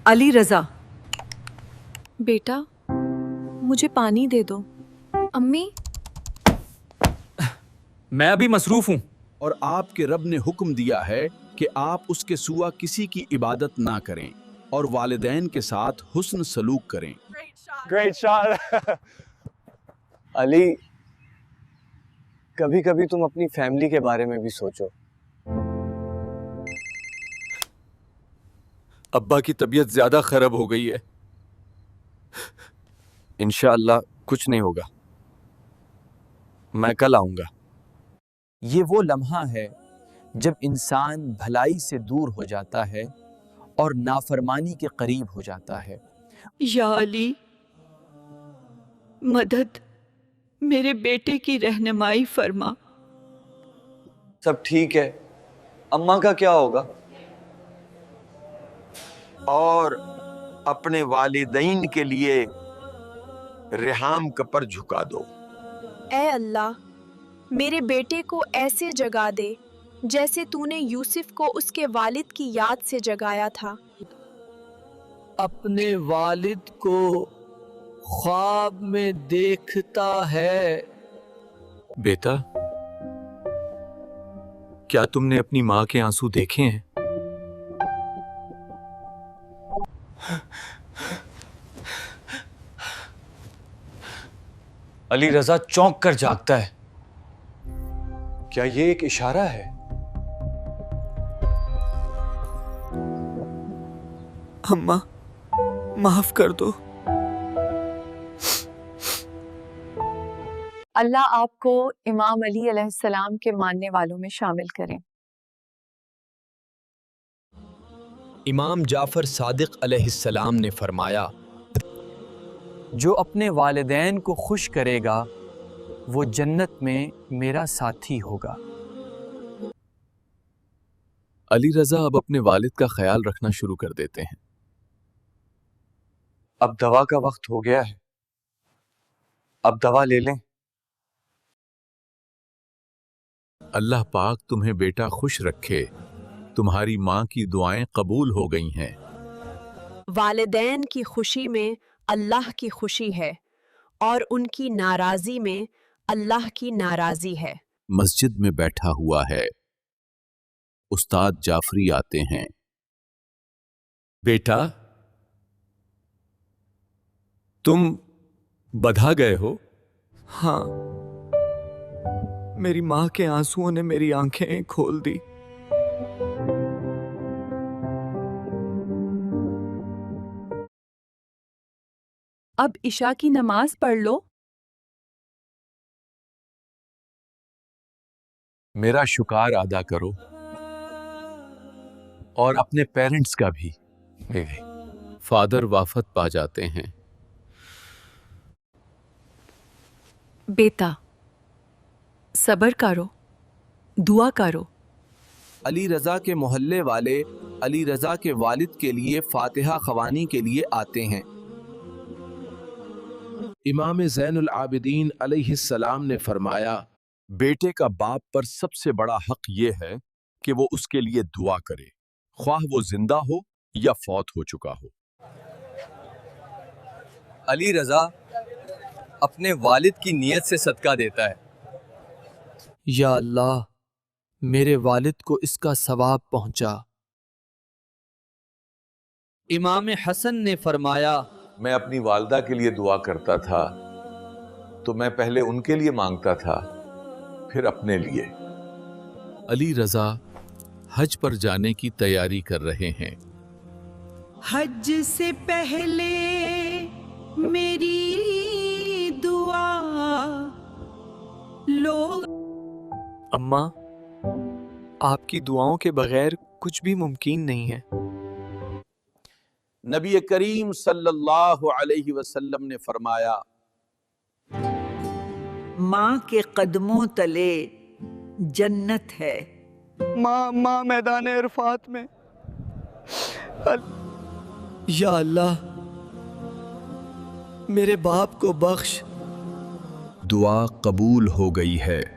علی رضا، بیٹا مجھے پانی دے دو۔ امی میں ابھی مصروف ہوں۔ اور آپ کے رب نے حکم دیا ہے کہ آپ اس کے سوا کسی کی عبادت نہ کریں اور والدین کے ساتھ حسن سلوک کریں۔ Great shot. علی، کبھی کبھی تم اپنی فیملی کے بارے میں بھی سوچو۔ ابا کی طبیعت زیادہ خراب ہو گئی ہے۔ انشاءاللہ کچھ نہیں ہوگا، میں کل آؤں گا۔ یہ وہ لمحہ ہے جب انسان بھلائی سے دور ہو جاتا ہے اور نافرمانی کے قریب ہو جاتا ہے۔ یا علی، مدد، میرے بیٹے کی رہنمائی فرما۔ سب ٹھیک ہے، اماں کا کیا ہوگا؟ اور اپنے والدین کے لیے ریحام کا پر جھکا دو۔ اے اللہ، میرے بیٹے کو ایسے جگا دے جیسے تو نے یوسف کو اس کے والد کی یاد سے جگایا تھا۔ اپنے والد کو خواب میں دیکھتا ہے۔ بیٹا، کیا تم نے اپنی ماں کے آنسو دیکھے ہیں؟ علی رضا چونک کر جاگتا ہے۔ کیا یہ ایک اشارہ ہے؟ اماں معاف کر دو۔ اللہ آپ کو امام علی علیہ السلام کے ماننے والوں میں شامل کریں۔ امام جعفر صادق علیہ السلام نے فرمایا، جو اپنے والدین کو خوش کرے گا وہ جنت میں میرا ساتھی ہوگا۔ علی رضا اب اپنے والد کا خیال رکھنا شروع کر دیتے ہیں۔ اب دوا کا وقت ہو گیا ہے، اب دوا لے لیں۔ اللہ پاک تمہیں بیٹا خوش رکھے، تمہاری ماں کی دعائیں قبول ہو گئی ہیں۔ والدین کی خوشی میں اللہ کی خوشی ہے اور ان کی ناراضی میں اللہ کی ناراضی ہے۔ مسجد میں بیٹھا ہوا ہے، استاد جعفری آتے ہیں۔ بیٹا، تم بدھا گئے ہو؟ ہاں، میری ماں کے آنسوؤں نے میری آنکھیں کھول دی۔ اب عشاء کی نماز پڑھ لو۔ میرا شکار ادا کرو اور اپنے پیرنٹس کا بھی۔ فادر وافت پا جاتے ہیں۔ بیٹا صبر کرو، دعا کرو۔ علی رضا کے محلے والے علی رضا کے والد کے لیے فاتحہ خوانی کے لیے آتے ہیں۔ امام زین العابدین علیہ السلام نے فرمایا، بیٹے کا باپ پر سب سے بڑا حق یہ ہے کہ وہ اس کے لیے دعا کرے، خواہ وہ زندہ ہو یا فوت ہو چکا ہو۔ علی رضا اپنے والد کی نیت سے صدقہ دیتا ہے۔ یا اللہ، میرے والد کو اس کا ثواب پہنچا۔ امام حسن نے فرمایا، میں اپنی والدہ کے لیے دعا کرتا تھا تو میں پہلے ان کے لیے مانگتا تھا، پھر اپنے لیے۔ علی رضا حج پر جانے کی تیاری کر رہے ہیں۔ حج سے پہلے میری دعا لوگ۔ اماں، آپ کی دعاؤں کے بغیر کچھ بھی ممکن نہیں ہے۔ نبی کریم صلی اللہ علیہ وسلم نے فرمایا، ماں کے قدموں تلے جنت ہے۔ ماں میدان عرفات میں۔ یا اللہ، میرے باپ کو بخش۔ دعا قبول ہو گئی ہے۔